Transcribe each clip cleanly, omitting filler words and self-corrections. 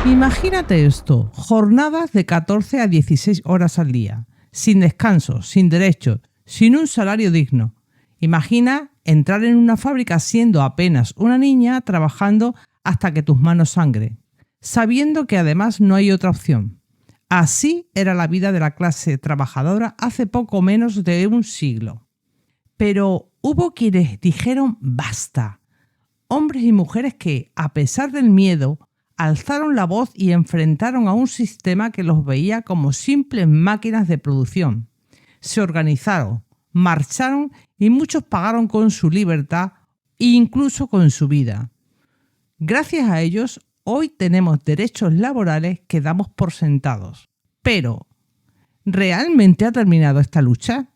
Imagínate esto, jornadas de 14 a 16 horas al día, sin descanso, sin derechos, sin un salario digno. Imagina entrar en una fábrica siendo apenas una niña trabajando hasta que tus manos sangren, sabiendo que además no hay otra opción. Así era la vida de la clase trabajadora hace poco menos de un siglo. Pero hubo quienes dijeron basta. Hombres y mujeres que, a pesar del miedo, alzaron la voz y enfrentaron a un sistema que los veía como simples máquinas de producción. Se organizaron, marcharon y muchos pagaron con su libertad e incluso con su vida. Gracias a ellos, hoy tenemos derechos laborales que damos por sentados. Pero, ¿realmente ha terminado esta lucha?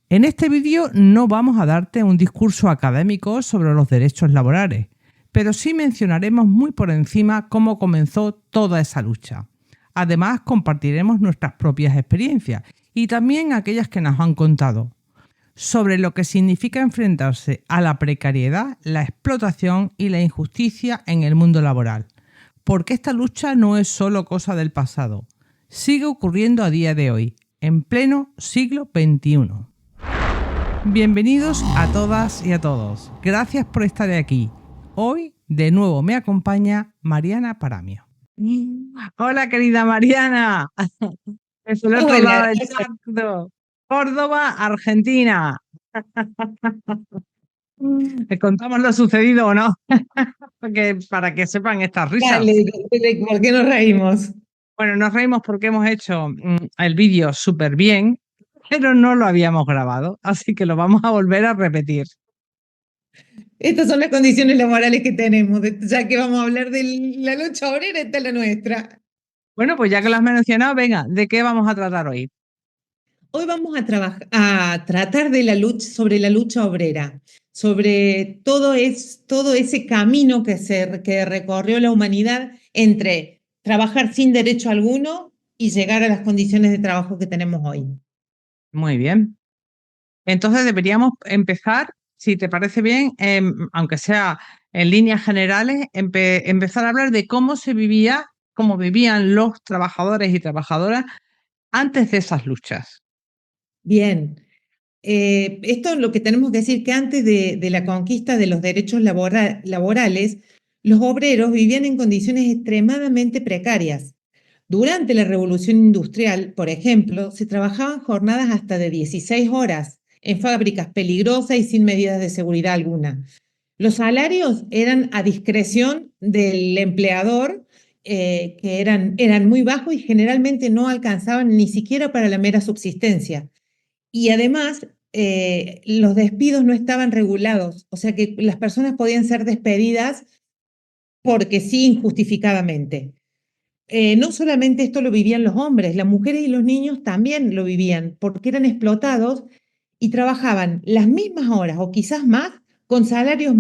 En este vídeo no vamos a darte un discurso académico sobre los derechos laborales, pero sí mencionaremos muy por encima cómo comenzó toda esa lucha. Además, compartiremos nuestras propias experiencias y también aquellas que nos han contado, sobre lo que significa enfrentarse a la precariedad, la explotación y la injusticia en el mundo laboral. Porque esta lucha no es solo cosa del pasado, sigue ocurriendo a día de hoy, en pleno siglo XXI. Bienvenidos a todas y a todos. Gracias por estar aquí. Hoy, de nuevo, me acompaña Mariana Paramio. Hola, querida Mariana. Es el otro lado del charco. Córdoba, Argentina. ¿Les contamos lo sucedido o no? Para que sepan estas risas. Dale, ¿por qué nos reímos? Bueno, nos reímos porque hemos hecho el vídeo súper bien, pero no lo habíamos grabado, así que lo vamos a volver a repetir. Estas son las condiciones laborales que tenemos, ya que vamos a hablar de la lucha obrera, esta es la nuestra. Bueno, pues ya que lo has mencionado, venga, ¿de qué vamos a tratar hoy? Hoy vamos a tratar de sobre la lucha obrera, sobre todo ese camino que recorrió la humanidad entre trabajar sin derecho alguno y llegar a las condiciones de trabajo que tenemos hoy. Muy bien. Entonces deberíamos empezar, si te parece bien, aunque sea en líneas generales, empezar a hablar de cómo se vivía, cómo vivían los trabajadores y trabajadoras antes de esas luchas. Bien. Esto es lo que tenemos que decir, que antes de la conquista de los derechos laborales, los obreros vivían en condiciones extremadamente precarias. Durante la Revolución Industrial, por ejemplo, se trabajaban jornadas hasta de 16 horas en fábricas peligrosas y sin medidas de seguridad alguna. Los salarios eran a discreción del empleador, que eran muy bajos y generalmente no alcanzaban ni siquiera para la mera subsistencia. Y además, los despidos no estaban regulados, o sea que las personas podían ser despedidas porque sí, injustificadamente. No solamente esto lo vivían los hombres, las mujeres y los niños también lo vivían, porque eran explotados y trabajaban las mismas horas o quizás más con salarios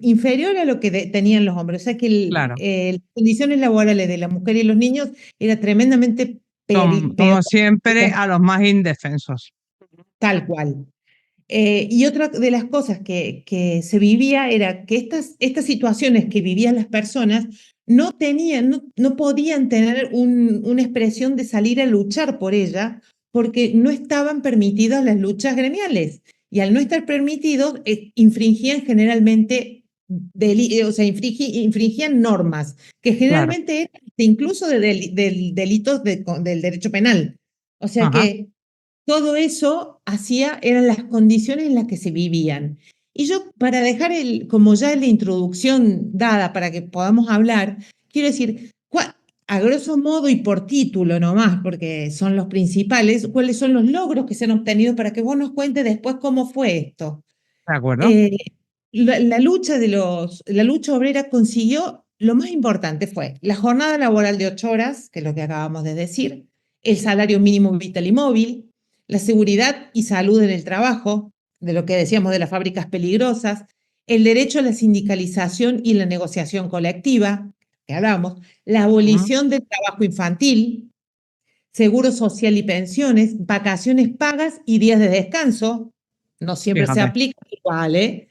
inferiores a lo que tenían los hombres. O sea que Claro, las condiciones laborales de las mujeres y los niños era tremendamente peor. como siempre, a los más indefensos. Tal cual. Y otra de las cosas que se vivía era que estas situaciones que vivían las personas no podían tener una expresión de salir a luchar por ella porque no estaban permitidas las luchas gremiales. Y al no estar permitidos, infringían generalmente, infringían normas, que Claro. generalmente eran incluso del delitos del derecho penal. O sea Ajá. que todo eso eran las condiciones en las que se vivían. Y yo, para dejar como ya la introducción dada para que podamos hablar, quiero decir, a grosso modo y por título nomás, porque son los principales, cuáles son los logros que se han obtenido para que vos nos cuentes después cómo fue esto. ¿De acuerdo? Eh, la lucha obrera consiguió, lo más importante fue la jornada laboral de 8 horas, que es lo que acabamos de decir, el salario mínimo vital y móvil, la seguridad y salud en el trabajo, de lo que decíamos de las fábricas peligrosas, el derecho a la sindicalización y la negociación colectiva, que hablábamos, la Ujú. abolición del trabajo infantil, seguro social y pensiones, vacaciones pagas y días de descanso, no siempre se Fíjate. aplica igual, ¿eh?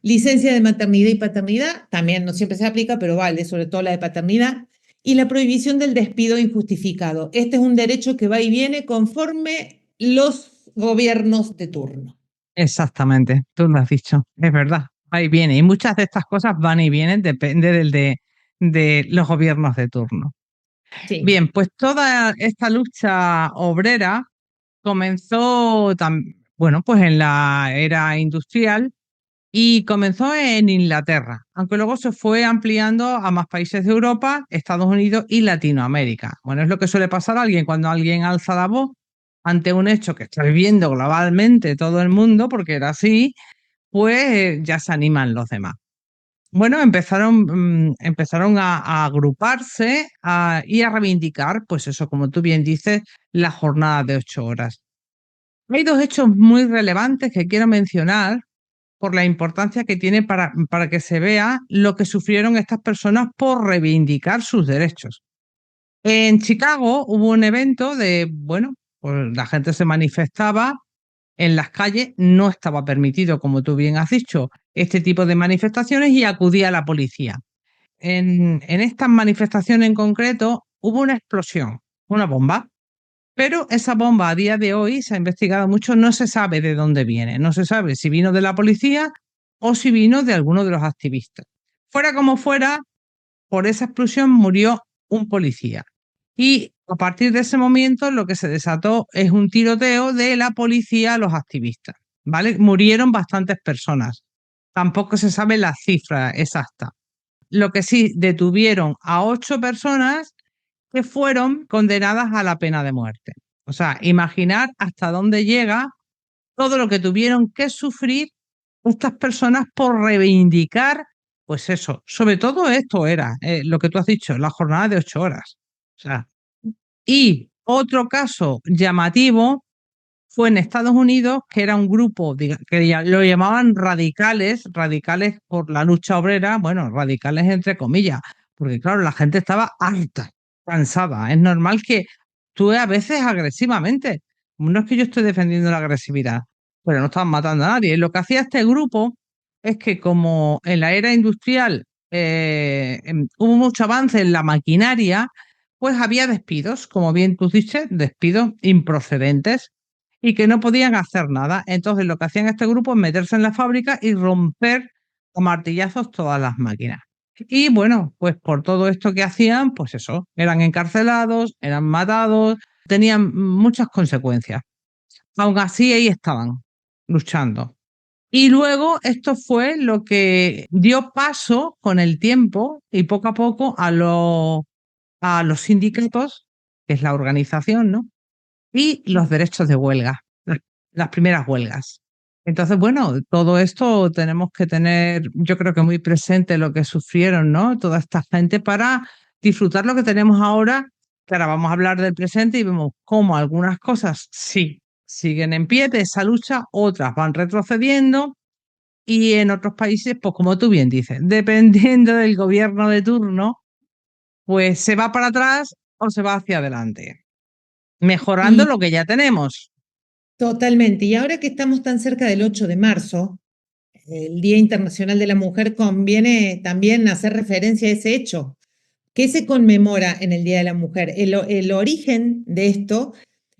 Licencia de maternidad y paternidad, también no siempre se aplica, pero vale, sobre todo la de paternidad, y la prohibición del despido injustificado. Este es un derecho que va y viene conforme los gobiernos de turno. Exactamente, tú lo has dicho, es verdad, va y viene. Y muchas de estas cosas van y vienen, depende de los gobiernos de turno. Sí. Bien, pues toda esta lucha obrera comenzó, bueno, pues en la era industrial y comenzó en Inglaterra, aunque luego se fue ampliando a más países de Europa, Estados Unidos y Latinoamérica. Bueno, es lo que suele pasar a alguien cuando alguien alza la voz ante un hecho que está viviendo globalmente todo el mundo, porque era así, pues ya se animan los demás. Bueno, empezaron a agruparse y a reivindicar, pues eso, como tú bien dices, la jornada de 8 horas. Hay dos hechos muy relevantes que quiero mencionar por la importancia que tiene para que se vea lo que sufrieron estas personas por reivindicar sus derechos. En Chicago hubo un evento bueno, pues la gente se manifestaba en las calles, no estaba permitido, como tú bien has dicho, este tipo de manifestaciones y acudía a la policía. En estas manifestaciones en concreto hubo una explosión, una bomba, pero esa bomba a día de hoy se ha investigado mucho, no se sabe de dónde viene, no se sabe si vino de la policía o si vino de alguno de los activistas. Fuera como fuera, por esa explosión murió un policía. Y a partir de ese momento lo que se desató es un tiroteo de la policía a los activistas, ¿vale? Murieron bastantes personas. Tampoco se sabe la cifra exacta. Lo que sí, detuvieron a 8 personas que fueron condenadas a la pena de muerte. O sea, imaginar hasta dónde llega todo lo que tuvieron que sufrir estas personas por reivindicar, pues eso, sobre todo esto era lo que tú has dicho, la jornada de 8 horas. O sea, y otro caso llamativo fue en Estados Unidos, que era un grupo que lo llamaban radicales, radicales por la lucha obrera, bueno, radicales entre comillas, porque claro, la gente estaba harta, cansada. Es normal que tú a veces agresivamente, no es que yo estoy defendiendo la agresividad, pero no estaban matando a nadie. Lo que hacía este grupo es que como en la era industrial hubo mucho avance en la maquinaria, pues había despidos, como bien tú dices, despidos improcedentes y que no podían hacer nada. Entonces lo que hacían este grupo es meterse en la fábrica y romper a martillazos todas las máquinas. Y bueno, pues por todo esto que hacían, pues eso, eran encarcelados, eran matados, tenían muchas consecuencias. Aún así ahí estaban, luchando. Y luego esto fue lo que dio paso con el tiempo y poco a poco a los sindicatos, que es la organización, ¿no? Y los derechos de huelga, las primeras huelgas. Entonces, bueno, todo esto tenemos que tener, yo creo que muy presente lo que sufrieron, ¿no? Toda esta gente para disfrutar lo que tenemos ahora, que ahora vamos a hablar del presente y vemos cómo algunas cosas sí siguen en pie de esa lucha, otras van retrocediendo y en otros países, pues como tú bien dices, dependiendo del gobierno de turno, pues se va para atrás o se va hacia adelante, mejorando Y lo que ya tenemos. totalmente. Y ahora que estamos tan cerca del 8 de marzo, el Día Internacional de la Mujer, conviene también hacer referencia a ese hecho. ¿Qué se conmemora en el Día de la Mujer? El origen de esto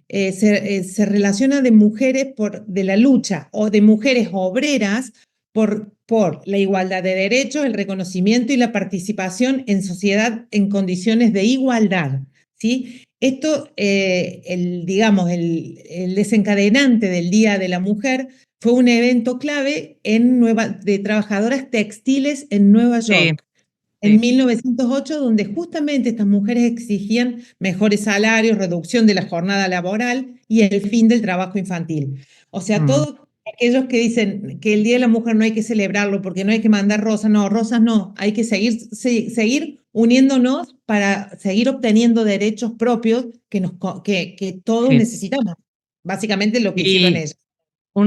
se relaciona de mujeres de la lucha o de mujeres obreras por la igualdad de derechos, el reconocimiento y la participación en sociedad en condiciones de igualdad. ¿Sí? Esto, digamos, el desencadenante del Día de la Mujer fue un evento clave de trabajadoras textiles en Nueva Sí, York en sí. 1908, donde justamente estas mujeres exigían mejores salarios, reducción de la jornada laboral y el fin del trabajo infantil. O sea, Mm. todos aquellos que dicen que el Día de la Mujer no hay que celebrarlo porque no hay que mandar rosas no, hay que seguir uniéndonos para seguir obteniendo derechos propios que todos Sí. necesitamos. Básicamente lo que hicieron Y ellas.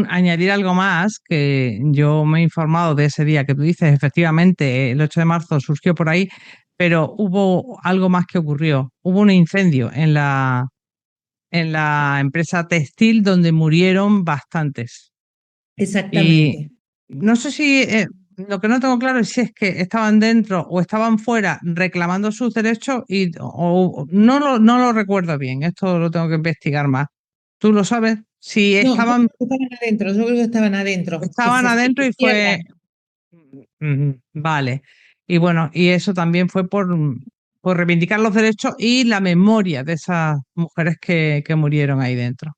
añadir algo más, que yo me he informado de ese día que tú dices, efectivamente, el 8 de marzo surgió por ahí, pero hubo algo más que ocurrió. Hubo un incendio en la empresa textil donde murieron bastantes. Y Exactamente. no sé si Lo que no tengo claro es si es que estaban dentro o estaban fuera reclamando sus derechos no lo recuerdo bien. Esto lo tengo que investigar más. ¿Tú lo sabes? Si No, yo estaban, creo que estaban adentro, yo creo que estaban adentro, que estaban se adentro y fue. cierran. Vale. Y bueno, y eso también fue por reivindicar los derechos y la memoria de esas mujeres que murieron ahí dentro.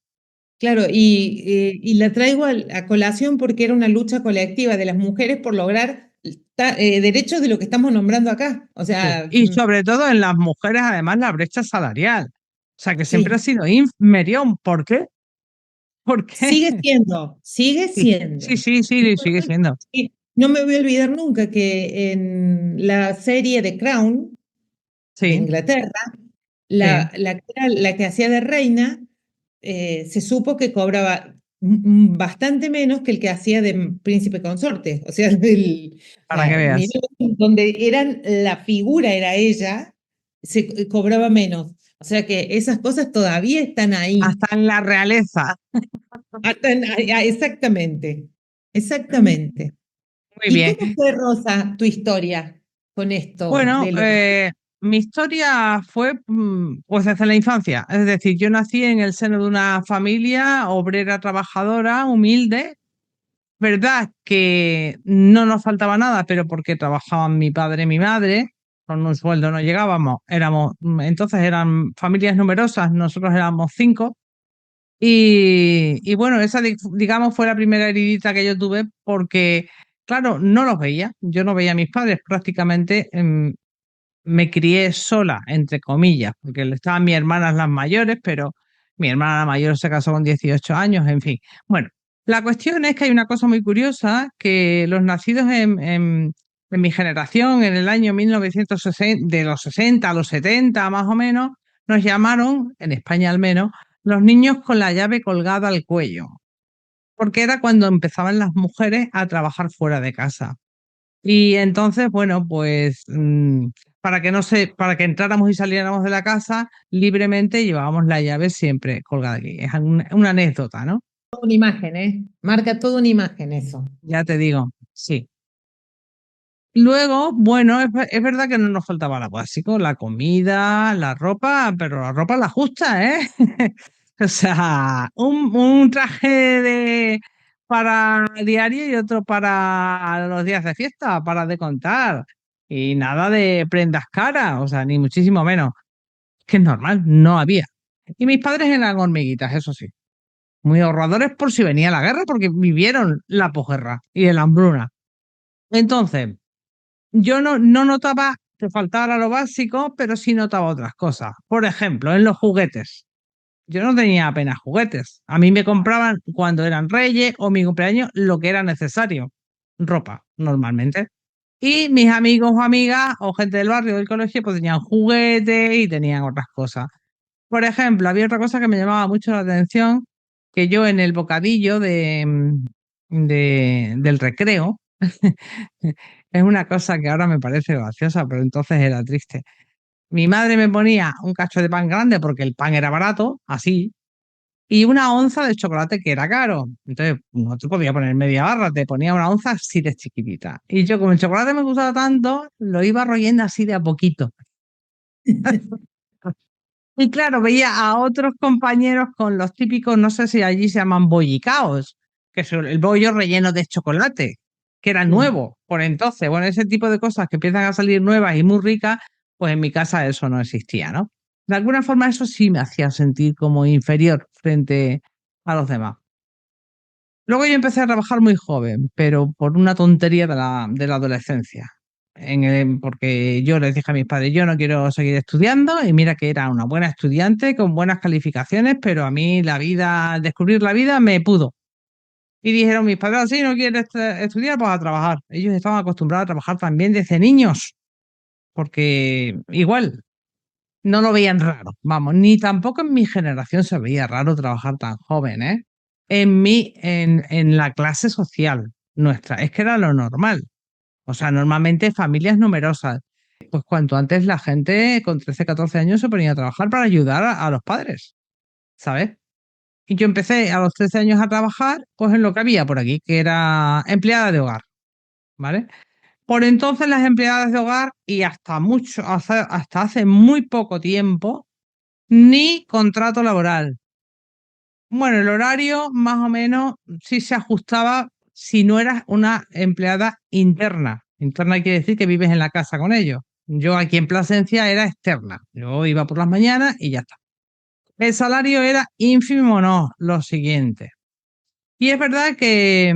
Claro, y la traigo a colación porque era una lucha colectiva de las mujeres por lograr derechos de lo que estamos nombrando acá. O Sí. sea, Y sobre todo en las mujeres, además, la brecha salarial. O sea, que siempre ha sí, sido inferior. ¿Por qué? ¿Por qué? sigue siendo, sigue Sí, siendo. sí, sí, Y sí, sigue siendo. no me voy a olvidar nunca que en la serie The Crown de Sí, Inglaterra, sí, la que hacía de reina, se supo que cobraba bastante menos que el que hacía de príncipe consorte. O sea, o para que sea, veas. mirá, donde la figura era ella, se cobraba menos. O sea que esas cosas todavía están ahí. Hasta en la realeza. Exactamente, exactamente. Muy ¿Y bien. cómo fue, Rosa, tu historia con esto Bueno, de los... mi historia fue pues desde la infancia. Es decir, yo nací en el seno de una familia obrera trabajadora, humilde. Verdad que no nos faltaba nada, pero porque trabajaban mi padre y mi madre, con un sueldo no llegábamos. Entonces eran familias numerosas, nosotros éramos 5. Y bueno, esa digamos fue la primera heridita que yo tuve porque, claro, no los veía. Yo no veía a mis padres prácticamente. Me crié sola, entre comillas, porque estaban mis hermanas las mayores, pero mi hermana la mayor se casó con 18 años, en fin. Bueno, la cuestión es que hay una cosa muy curiosa, que los nacidos en mi generación, en el año 1960, de los 60 a los 70 más o menos, nos llamaron, en España al menos, los niños con la llave colgada al cuello, porque era cuando empezaban las mujeres a trabajar fuera de casa. Y entonces, bueno, pues para que entráramos y saliéramos de la casa libremente, llevábamos la llave siempre colgada aquí. Es una anécdota, ¿no? Toda una imagen, ¿eh? Marca toda una imagen eso. Ya te digo, sí. Luego, bueno, es verdad que no nos faltaba lo básico, la comida, la ropa, pero la ropa la justa, ¿eh? O sea, un traje para diario y otro para los días de fiesta, para de contar. Y nada de prendas caras, o sea, ni muchísimo menos. Que es normal, no había. Y mis padres eran hormiguitas, eso sí. Muy ahorradores por si venía la guerra, porque vivieron la posguerra y la hambruna. Entonces, yo no notaba que faltara lo básico, pero sí notaba otras cosas. Por ejemplo, en los juguetes. Yo no tenía apenas juguetes. A mí me compraban cuando eran reyes o mi cumpleaños lo que era necesario. Ropa, normalmente. Y mis amigos o amigas o gente del barrio o del colegio pues tenían juguetes y tenían otras cosas. Por ejemplo, había otra cosa que me llamaba mucho la atención, que yo en el bocadillo del recreo, es una cosa que ahora me parece graciosa, pero entonces era triste. Mi madre me ponía un cacho de pan grande porque el pan era barato, así, y una onza de chocolate que era caro. Entonces, no te podía poner media barra, te ponía una onza así de chiquitita. Y yo, como el chocolate me gustaba tanto, lo iba royendo así de a poquito. Y claro, veía a otros compañeros con los típicos, no sé si allí se llaman bollicaos, que es el bollo relleno de chocolate, que era Sí. nuevo por entonces. Bueno, ese tipo de cosas que empiezan a salir nuevas y muy ricas, pues en mi casa eso no existía, ¿no? De alguna forma eso sí me hacía sentir como inferior frente a los demás. Luego yo empecé a trabajar muy joven, pero por una tontería de la adolescencia. Porque yo les dije a mis padres, yo no quiero seguir estudiando, y mira que era una buena estudiante con buenas calificaciones, pero a mí la vida, descubrir la vida me pudo. Y dijeron mis padres, si no quieres estudiar, pues a trabajar. Ellos estaban acostumbrados a trabajar también desde niños, porque igual no lo veían raro, vamos, ni tampoco en mi generación se veía raro trabajar tan joven, ¿eh? En la clase social nuestra, es que era lo normal. O sea, normalmente familias numerosas. Pues cuanto antes la gente con 13 14 años se ponía a trabajar para ayudar a los padres, ¿sabes? Y yo empecé a los 13 años a trabajar, pues en lo que había por aquí, que era empleada de hogar, ¿vale? Por entonces las empleadas de hogar y hasta hace muy poco tiempo, ni contrato laboral. Bueno, el horario más o menos sí se ajustaba si no eras una empleada interna. Interna quiere decir que vives en la casa con ellos. Yo aquí en Plasencia era externa. Yo iba por las mañanas y ya está. El salario era ínfimo, no, lo siguiente. Y es verdad que,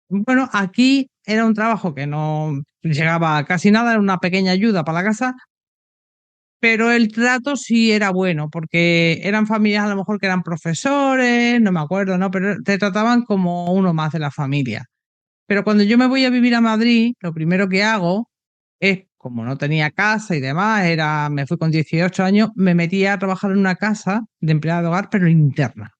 bueno, aquí era un trabajo que no llegaba a casi nada, era una pequeña ayuda para la casa, pero el trato sí era bueno, porque eran familias a lo mejor que eran profesores, no me acuerdo, ¿no? Pero te trataban como uno más de la familia. Pero cuando yo me voy a vivir a Madrid, lo primero que hago es, como no tenía casa y demás, me fui con 18 años, me metí a trabajar en una casa de empleada de hogar, pero interna.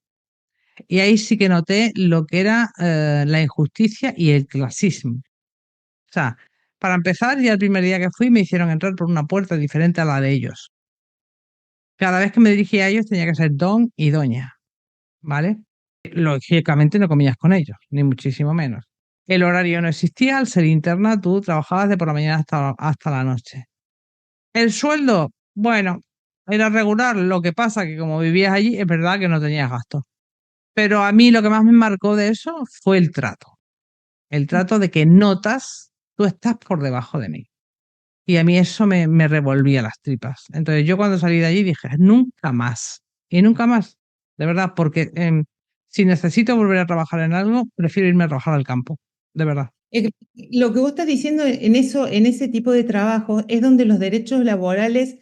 Y ahí sí que noté lo que era la injusticia y el clasismo. O sea, para empezar, ya el primer día que fui me hicieron entrar por una puerta diferente a la de ellos. Cada vez que me dirigía a ellos tenía que ser don y doña, ¿vale? Lógicamente no comías con ellos, ni muchísimo menos. El horario no existía, al ser interna tú trabajabas de por la mañana hasta la noche. El sueldo, bueno, era regular, lo que pasa que como vivías allí es verdad que no tenías gastos. Pero a mí lo que más me marcó de eso fue el trato de que notas, tú estás por debajo de mí. Y a mí eso me revolvía las tripas. Entonces yo cuando salí de allí dije, nunca más. Y nunca más. De verdad, porque si necesito volver a trabajar en algo, prefiero irme a trabajar al campo. De verdad. Eh, Lo que vos estás diciendo en eso, en ese tipo de trabajo, es donde los derechos laborales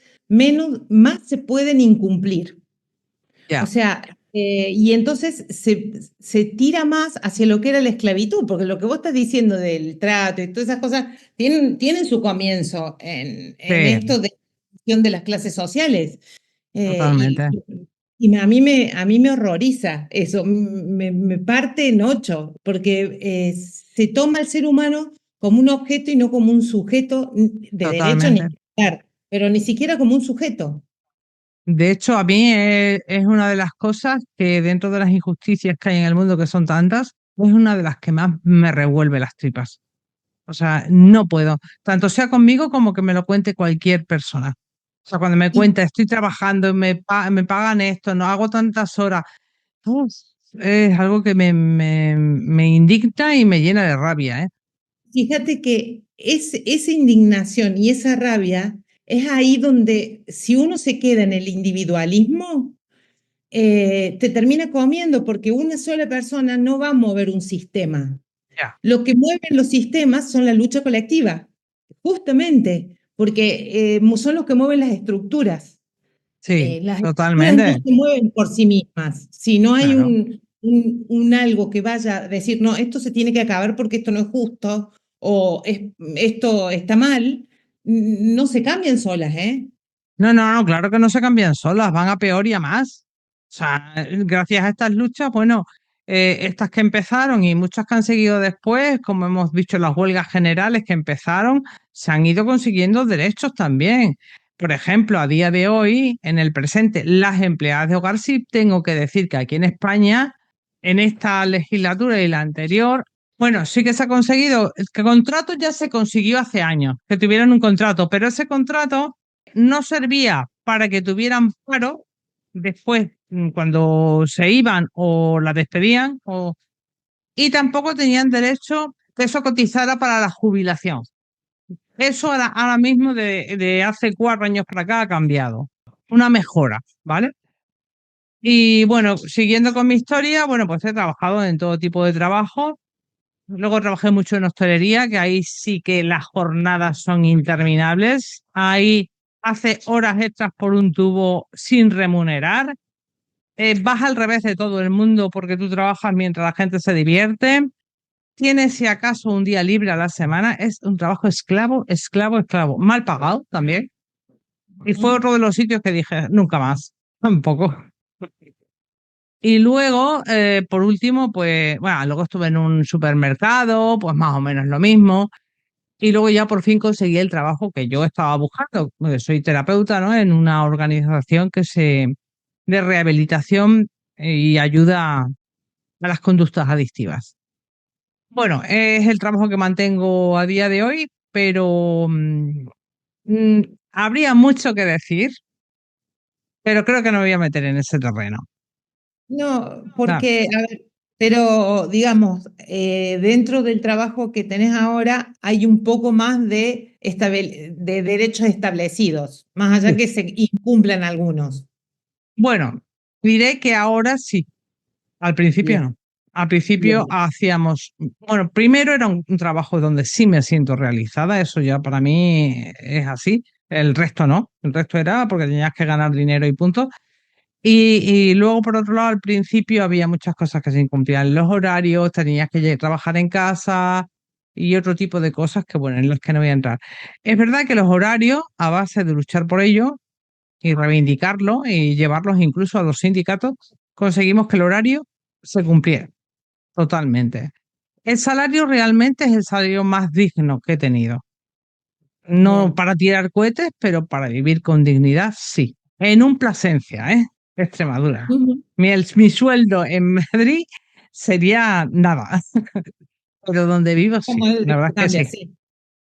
más se pueden incumplir. O Ya, sea, y entonces se tira más hacia lo que era la esclavitud, porque lo que vos estás diciendo del trato y todas esas cosas tienen su comienzo en sí, esto de la cuestión de las clases sociales. Eh, y, totalmente. y a mí me horroriza eso, me parte en ocho, porque se toma al ser humano como un objeto y no como un sujeto de derecho ni Totalmente. hablar, pero ni siquiera como un sujeto. De hecho, a mí es una de las cosas que dentro de las injusticias que hay en el mundo, que son tantas, es una de las que más me revuelve las tripas. O sea, no puedo. Tanto sea conmigo como que me lo cuente cualquier persona. O sea, cuando me Y cuenta, estoy trabajando, me pagan esto, no hago tantas horas. Uf, es algo que me indigna y me llena de rabia, ¿eh? fíjate que esa indignación y esa rabia es ahí donde si uno se queda en el individualismo, te termina comiendo porque una sola persona no va a mover un sistema. Ya. Lo que mueven los sistemas son la lucha colectiva, justamente, porque son los que mueven las estructuras. Sí, Las estructuras no totalmente. se mueven por sí mismas. Si no hay Claro. un algo que vaya a decir, no, esto se tiene que acabar porque esto no es justo o esto está mal, no se cambian solas, ¿eh? No, no, no, claro que no se cambian solas, van a peor y a más. O sea, gracias a estas luchas, bueno, estas que empezaron y muchas que han seguido después, como hemos visto las huelgas generales que empezaron, se han ido consiguiendo derechos también. Por ejemplo, a día de hoy, en el presente, las empleadas de hogar, sí tengo que decir que aquí en España, en esta legislatura y la anterior, bueno, sí que se ha conseguido, el que contrato ya se consiguió hace años, que tuvieran un contrato, pero ese contrato no servía para que tuvieran paro después cuando se iban o la despedían y tampoco tenían derecho que eso cotizara para la jubilación. Eso ahora mismo de hace 4 años para acá ha cambiado. Una mejora, ¿vale? Y bueno, siguiendo con mi historia, bueno, pues he trabajado en todo tipo de trabajo. Luego trabajé mucho en hostelería, que ahí sí que las jornadas son interminables. Ahí hace horas extras por un tubo sin remunerar. Vas al revés de todo el mundo porque tú trabajas mientras la gente se divierte. Tienes si acaso un día libre a la semana. Es un trabajo esclavo, esclavo, esclavo. Mal pagado también. Y fue otro de los sitios que dije, nunca más. Tampoco. Y luego, por último, pues, bueno, luego estuve en un supermercado, pues más o menos lo mismo. Y luego ya por fin conseguí el trabajo que yo estaba buscando, porque soy terapeuta, ¿no? En una organización de rehabilitación y ayuda a las conductas adictivas. Bueno, es el trabajo que mantengo a día de hoy, pero mm, habría mucho que decir, pero creo que no me voy a meter en ese terreno. No, Ah, porque, a ver, pero digamos, dentro del trabajo que tenés ahora hay un poco más de derechos establecidos, más allá sí. que se incumplan algunos. Bueno, diré que ahora sí, al principio Bien, no. Al principio bien. hacíamos, bueno, primero era un trabajo donde sí me siento realizada, eso ya para mí es así, el resto no, el resto era porque tenías que ganar dinero y punto. Y luego, por otro lado, al principio había muchas cosas que se incumplían los horarios, tenías que trabajar en casa y otro tipo de cosas que, bueno, en las que no voy a entrar. Es verdad que los horarios, a base de luchar por ello y reivindicarlo y llevarlos incluso a los sindicatos, conseguimos que el horario se cumpliera totalmente. El salario realmente es el salario más digno que he tenido. No Bien. para tirar cohetes, pero para vivir con dignidad, sí. En un Plasencia, ¿eh? Extremadura. Ujú. Mi sueldo en Madrid sería nada, pero donde vivo Como sí, es la verdad que es que cambia, sí.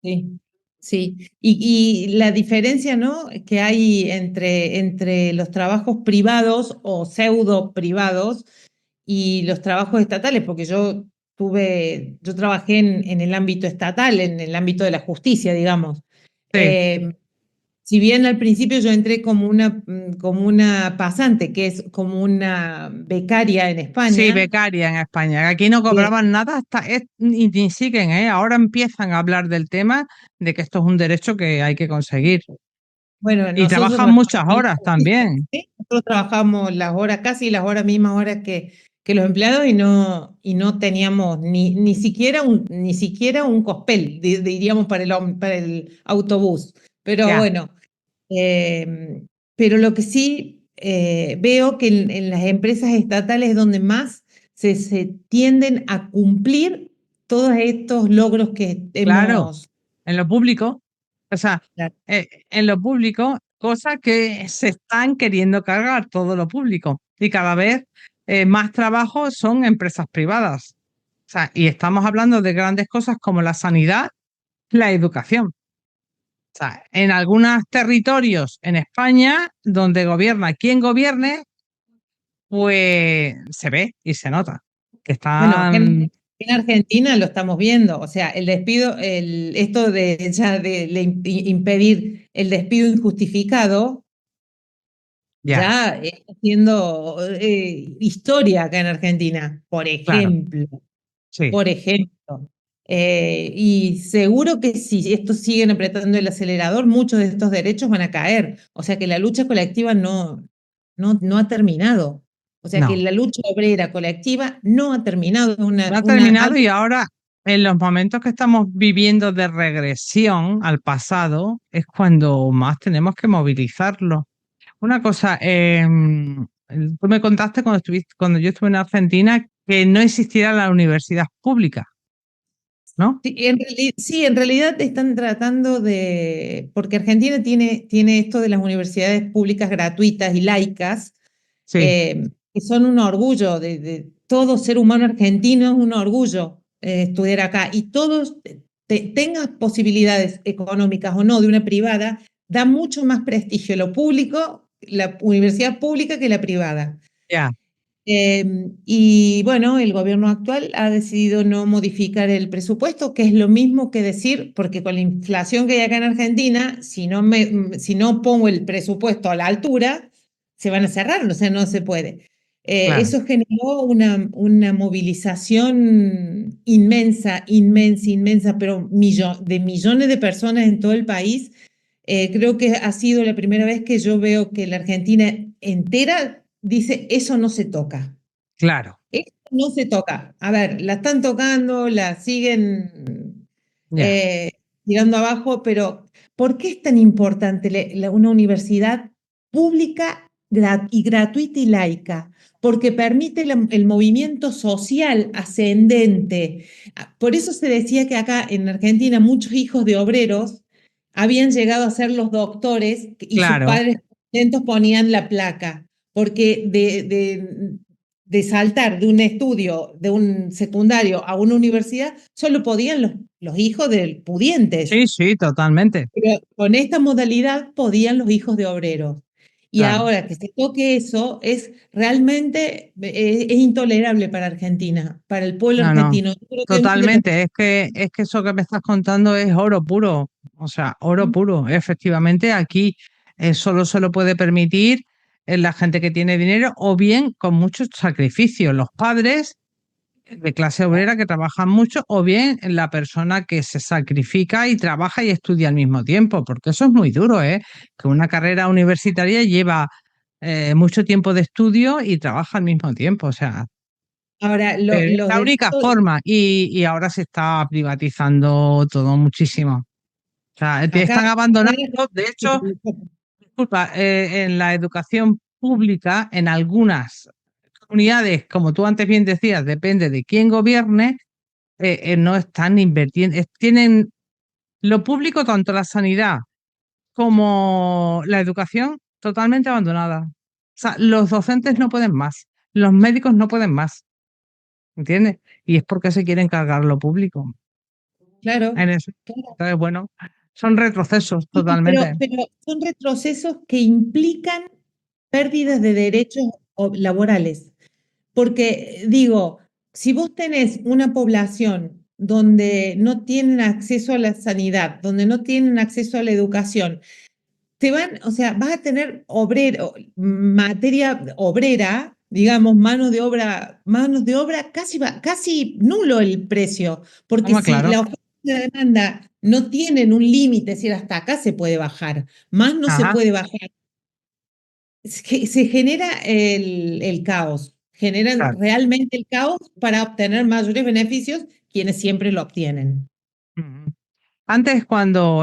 sí, sí, sí. Y la diferencia, ¿no? Que hay entre los trabajos privados o pseudo privados y los trabajos estatales, porque yo trabajé en el ámbito estatal, en el ámbito de la justicia, digamos. Sí, Eh, si bien al principio yo entré como una pasante, que es como una becaria en sí, España, becaria en España. Aquí no eh, cobraban nada hasta, ni siguen, ¿eh? Ahora empiezan a hablar del tema de que esto es un derecho que hay que conseguir. bueno, Y nosotros trabajan trabajamos muchas en la horas justicia, también. ¿sí? Nosotros trabajamos las horas, casi las horas, mismas horas que los empleados y no teníamos ni siquiera un cospel, diríamos para el autobús. Pero Ya, bueno, eh, pero lo que sí veo que en las empresas estatales es donde más se tienden a cumplir todos estos logros que claro. hemos. En lo público, o sea, en lo público, cosas que se están queriendo cargar todo lo público y cada vez más trabajo son empresas privadas. O sea, y estamos hablando de grandes cosas como la sanidad, la educación. O sea, en algunos territorios en España donde gobierna quien gobierne, pues se ve y se nota que Bueno, acá en, están en Argentina lo estamos viendo, o sea, el despido, esto de ya impedir el despido injustificado, ya, ya está haciendo historia acá en Argentina, por claro, ejemplo, sí, por ejemplo. Y seguro que si estos siguen apretando el acelerador, muchos de estos derechos van a caer. O sea que la lucha colectiva no ha terminado. O sea que no. la lucha obrera colectiva no ha terminado. Es No ha terminado algo. y ahora, en los momentos que estamos viviendo de regresión al pasado, es cuando más tenemos que movilizarlo. Una cosa, tú me contaste cuando yo estuve en Argentina que no existiera la universidad pública, ¿no? Sí, en realidad están tratando porque Argentina tiene esto de las universidades públicas gratuitas y laicas, Sí, que son un orgullo de todo ser humano argentino, es un orgullo estudiar acá. Y todos, tengas posibilidades económicas o no de una privada, da mucho más prestigio lo público, la universidad pública que la privada. ya, Y bueno, el gobierno actual ha decidido no modificar el presupuesto, que es lo mismo que decir, porque con la inflación que hay acá en Argentina, si no pongo el presupuesto a la altura, se van a cerrar, o sea, no se puede. claro, Eso generó una movilización inmensa, inmensa, inmensa, pero de millones de personas en todo el país. Creo que ha sido la primera vez que yo veo que la Argentina entera dice, eso no se toca. claro, Eso no se toca. A ver, la están tocando, la siguen ya, eh, tirando abajo, pero ¿por qué es tan importante una universidad pública y gratuita y laica? Porque permite el movimiento social ascendente. Por eso se decía que acá en Argentina muchos hijos de obreros habían llegado a ser los doctores y sus claro, padres contentos ponían la placa, porque de saltar de un estudio, de un secundario a una universidad, solo podían los hijos de pudientes. Sí, sí, totalmente. Pero con esta modalidad podían los hijos de obreros. Y Claro. ahora que se toque eso, es realmente es intolerable para Argentina, para el pueblo No, no. argentino. Yo creo que es un de Totalmente. Es que eso que me estás contando es oro puro. O sea, oro los... puro. Efectivamente, aquí solo se lo puede permitir la gente que tiene dinero o bien con muchos sacrificios. Los padres de clase obrera que trabajan mucho o bien la persona que se sacrifica y trabaja y estudia al mismo tiempo, porque eso es muy duro, ¿eh? Que una carrera universitaria lleva mucho tiempo de estudio y trabaja al mismo tiempo, o sea, Ahora, pero es los la única derechos... forma y ahora se está privatizando todo muchísimo. O sea, Acá, están abandonando, de hecho, acá- disculpa, en la educación pública, en algunas comunidades, como tú antes bien decías, depende de quién gobierne, no están invirtiendo, tienen lo público, tanto la sanidad como la educación, totalmente abandonada. O sea, los docentes no pueden más, los médicos no pueden más, ¿entiendes? Y es porque se quieren cargar lo público claro, en eso. claro. Entonces, bueno, son retrocesos Sí, pero, totalmente. pero son retrocesos que implican pérdidas de derechos laborales. Porque digo, si vos tenés una población donde no tienen acceso a la sanidad, donde no tienen acceso a la educación, o sea, vas a tener materia obrera, digamos, manos de obra casi, casi nulo el precio, porque Toma, si claro. la oferta y la demanda no tienen un límite, es decir, hasta acá se puede bajar, más no se Ajá, puede bajar, se genera el caos, generan claro. realmente el caos para obtener mayores beneficios quienes siempre lo obtienen. Ujú. Antes, cuando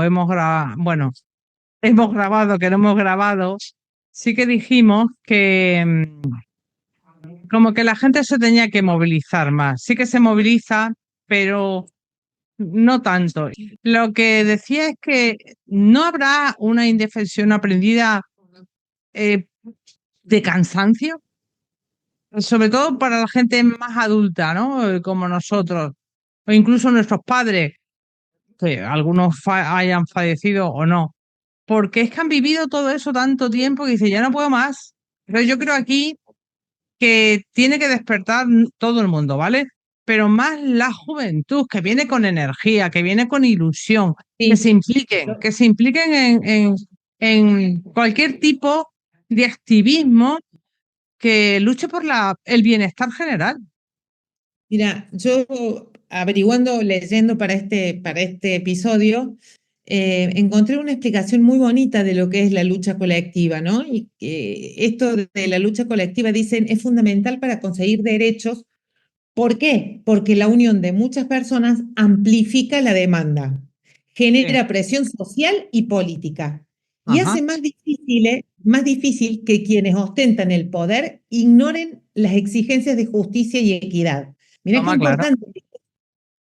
bueno, hemos grabado, que no hemos grabado, sí que dijimos que como que la gente se tenía que movilizar más. Sí que se moviliza, pero no tanto. Lo que decía es que no habrá una indefensión aprendida eh, de cansancio, sobre todo para la gente más adulta, ¿no? Como nosotros, o incluso nuestros padres, que algunos hayan fallecido o no, porque es que han vivido todo eso tanto tiempo que dice, ya no puedo más. Pero yo creo aquí que tiene que despertar todo el mundo, ¿vale? Pero más la juventud, que viene con energía, que viene con ilusión, Sí, que se impliquen en cualquier tipo de activismo que luche por el bienestar general. mira, yo averiguando, leyendo para este episodio, encontré una explicación muy bonita de lo que es la lucha colectiva, ¿no? Y que esto de la lucha colectiva, dicen, es fundamental para conseguir derechos. ¿Por qué? Porque la unión de muchas personas amplifica la demanda, Sí. genera presión social y política y Ajá, hace más difícil que quienes ostentan el poder ignoren las exigencias de justicia y equidad. Mirá qué toma claro. importante.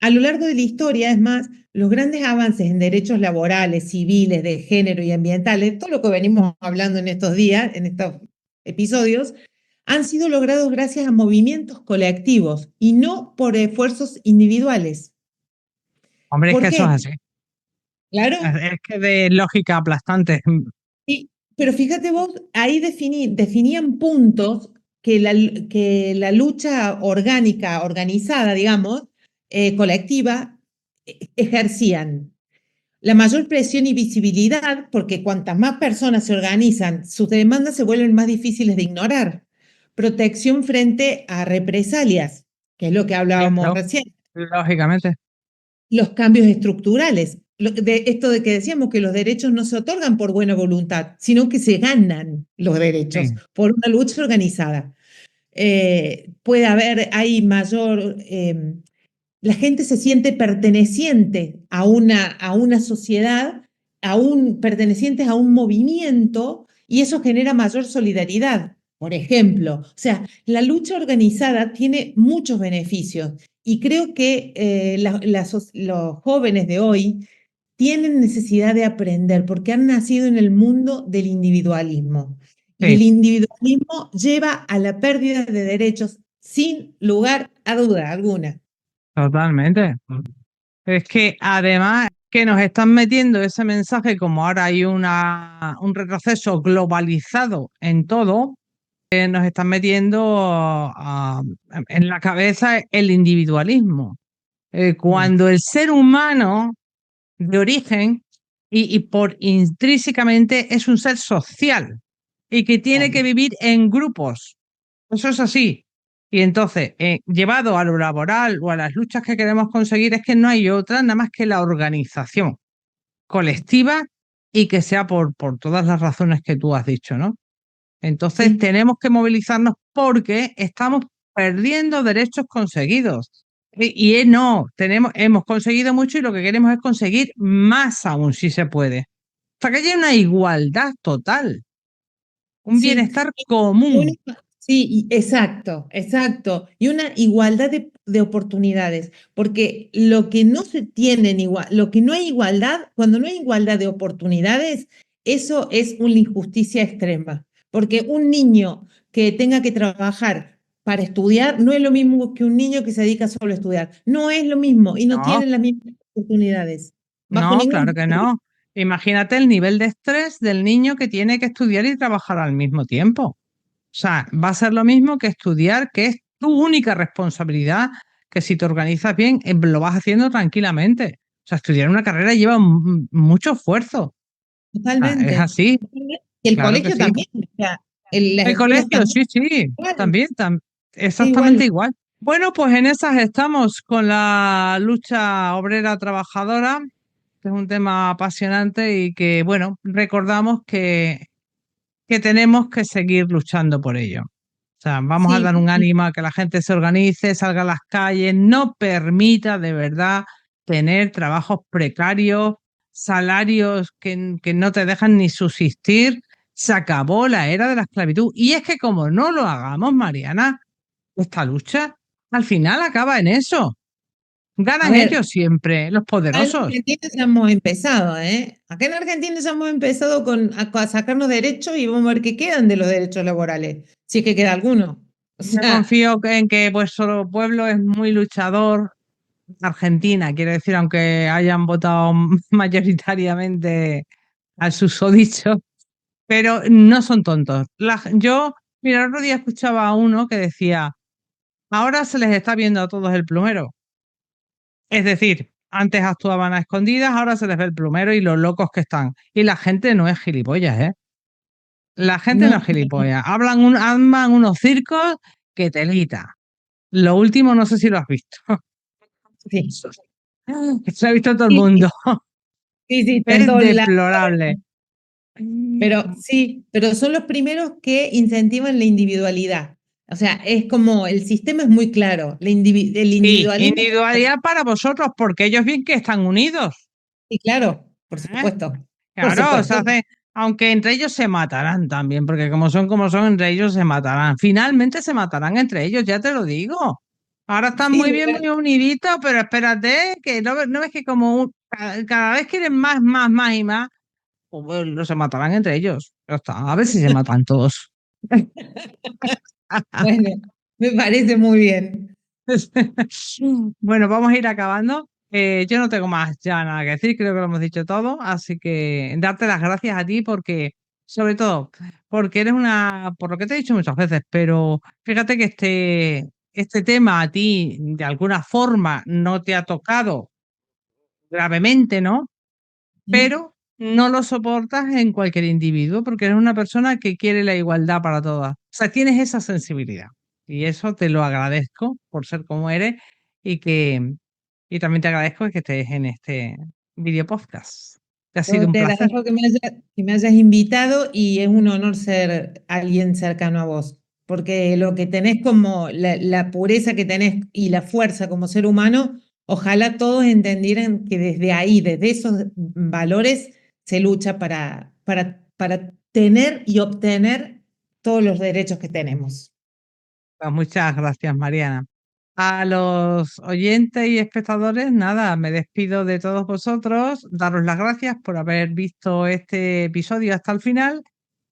A lo largo de la historia, es más, los grandes avances en derechos laborales, civiles, de género y ambientales, todo lo que venimos hablando en estos días, en estos episodios, han sido logrados gracias a movimientos colectivos y no por esfuerzos individuales. Hombre, es ¿Por que eso es qué? así. Claro, Es que de lógica aplastante. sí, pero fíjate vos, ahí definían puntos que la lucha orgánica, organizada, digamos, colectiva, ejercían. La mayor presión y visibilidad, porque cuantas más personas se organizan, sus demandas se vuelven más difíciles de ignorar. Protección frente a represalias, que es lo que hablábamos Claro, recién. lógicamente. Los cambios estructurales. Esto de que decíamos que los derechos no se otorgan por buena voluntad, sino que se ganan los derechos Sí. por una lucha organizada. Puede haber, hay mayor la gente se siente perteneciente a una sociedad, pertenecientes a un movimiento, y eso genera mayor solidaridad. Por ejemplo, o sea, la lucha organizada tiene muchos beneficios y creo que los jóvenes de hoy tienen necesidad de aprender porque han nacido en el mundo del individualismo. Y el Sí. individualismo lleva a la pérdida de derechos sin lugar a duda alguna. Totalmente. Es que además que nos están metiendo ese mensaje, como ahora hay un retroceso globalizado en todo, nos están metiendo en la cabeza el individualismo. Mm. Cuando el ser humano de origen y por intrínsecamente es un ser social y que tiene que vivir en grupos. Eso es así. Y entonces, llevado a lo laboral o a las luchas que queremos conseguir, es que no hay otra nada más que la organización colectiva y que sea por todas las razones que tú has dicho, ¿no? Entonces, Sí, tenemos que movilizarnos porque estamos perdiendo derechos conseguidos. No, hemos conseguido mucho y lo que queremos es conseguir más aún, si se puede. Hasta que haya una igualdad total, un sí. bienestar Una- común. Sí, exacto, exacto. Y una igualdad de oportunidades, porque lo que no se tienen igual, lo que no hay igualdad, cuando no hay igualdad de oportunidades, eso es una injusticia extrema. Porque un niño que tenga que trabajar para estudiar no es lo mismo que un niño que se dedica solo a estudiar. No es lo mismo y no No, tienen las mismas oportunidades, bajo no, ningún claro punto que de vista. no. Imagínate el nivel de estrés del niño que tiene que estudiar y trabajar al mismo tiempo. O sea, va a ser lo mismo que estudiar, que es tu única responsabilidad, que si te organizas bien, lo vas haciendo tranquilamente. O sea, estudiar una carrera lleva mucho esfuerzo. Ah, es Totalmente. así, Y el claro que colegio sí. también, o sea, las El escuelas colegio, también, sí, sí, igual, también, es igual. exactamente igual. Bueno, pues en esas estamos con la lucha obrera trabajadora, que es un tema apasionante y que, bueno, recordamos que tenemos que seguir luchando por ello. O sea, vamos a Sí, dar un ánimo a que la gente se organice, salga a las calles, no permita de verdad tener trabajos precarios, salarios que no te dejan ni subsistir. Se acabó la era de la esclavitud. Y es que como no lo hagamos, Mariana, esta lucha al final acaba en eso. a Ganan ver, ellos siempre, los acá en poderosos. Argentina ya hemos empezado, ¿eh? Acá en Argentina ya hemos empezado a sacarnos derechos y vamos a ver qué quedan de los derechos laborales, si es que queda alguno. O Yo sea, confío en que vuestro pueblo es muy luchador. Argentina, quiero decir, aunque hayan votado mayoritariamente al susodicho, pero no son tontos. Mira, el otro día escuchaba a uno que decía, ahora se les está viendo a todos el plumero. Es decir, antes actuaban a escondidas, ahora se les ve el plumero y los locos que están. Y la gente no es gilipollas, ¿eh? La gente no, no es gilipollas. Hablan unos circos que telita. Lo último, no sé si lo has visto. sí, Se ha visto todo el sí, mundo. sí, sí, está en Es todos lados. deplorable. Pero sí, pero son los primeros que incentivan la individualidad. O sea, es como el sistema es muy claro, el Sí, individualismo, individualidad para vosotros, porque ellos bien que están unidos. sí, claro, ¿Eh? por Claro, supuesto. aunque entre ellos se matarán también, porque como son, entre ellos se matarán. Finalmente se matarán entre ellos, ya te lo digo. Ahora están Sí, muy bien, muy uniditos, pero espérate, que no ves que cada vez quieren más, más, más y más, pues bueno, se matarán entre ellos. Ya está, a ver si se matan todos. bueno, me parece muy bien. Bueno, vamos a ir acabando. Yo no tengo más ya nada que decir, creo que lo hemos dicho todo, así que darte las gracias a ti porque, sobre todo, porque eres por lo que te he dicho muchas veces, pero fíjate que este tema a ti de alguna forma no te ha tocado gravemente, ¿no? Pero no lo soportas en cualquier individuo porque eres una persona que quiere la igualdad para todas. O sea, tienes esa sensibilidad y eso te lo agradezco por ser como eres y también te agradezco que estés en este video podcast. Te ha sido Yo un te placer. agradezco que me hayas invitado y es un honor ser alguien cercano a vos, porque lo que tenés como la pureza que tenés y la fuerza como ser humano, ojalá todos entendieran que desde ahí, desde esos valores, se lucha para tener y obtener todos los derechos que tenemos. Pues muchas gracias, Mariana. A los oyentes y espectadores, nada, me despido de todos vosotros, daros las gracias por haber visto este episodio hasta el final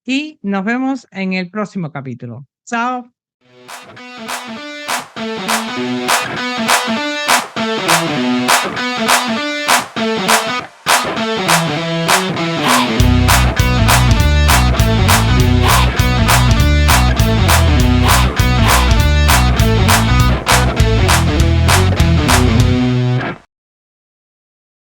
y nos vemos en el próximo capítulo. Chao.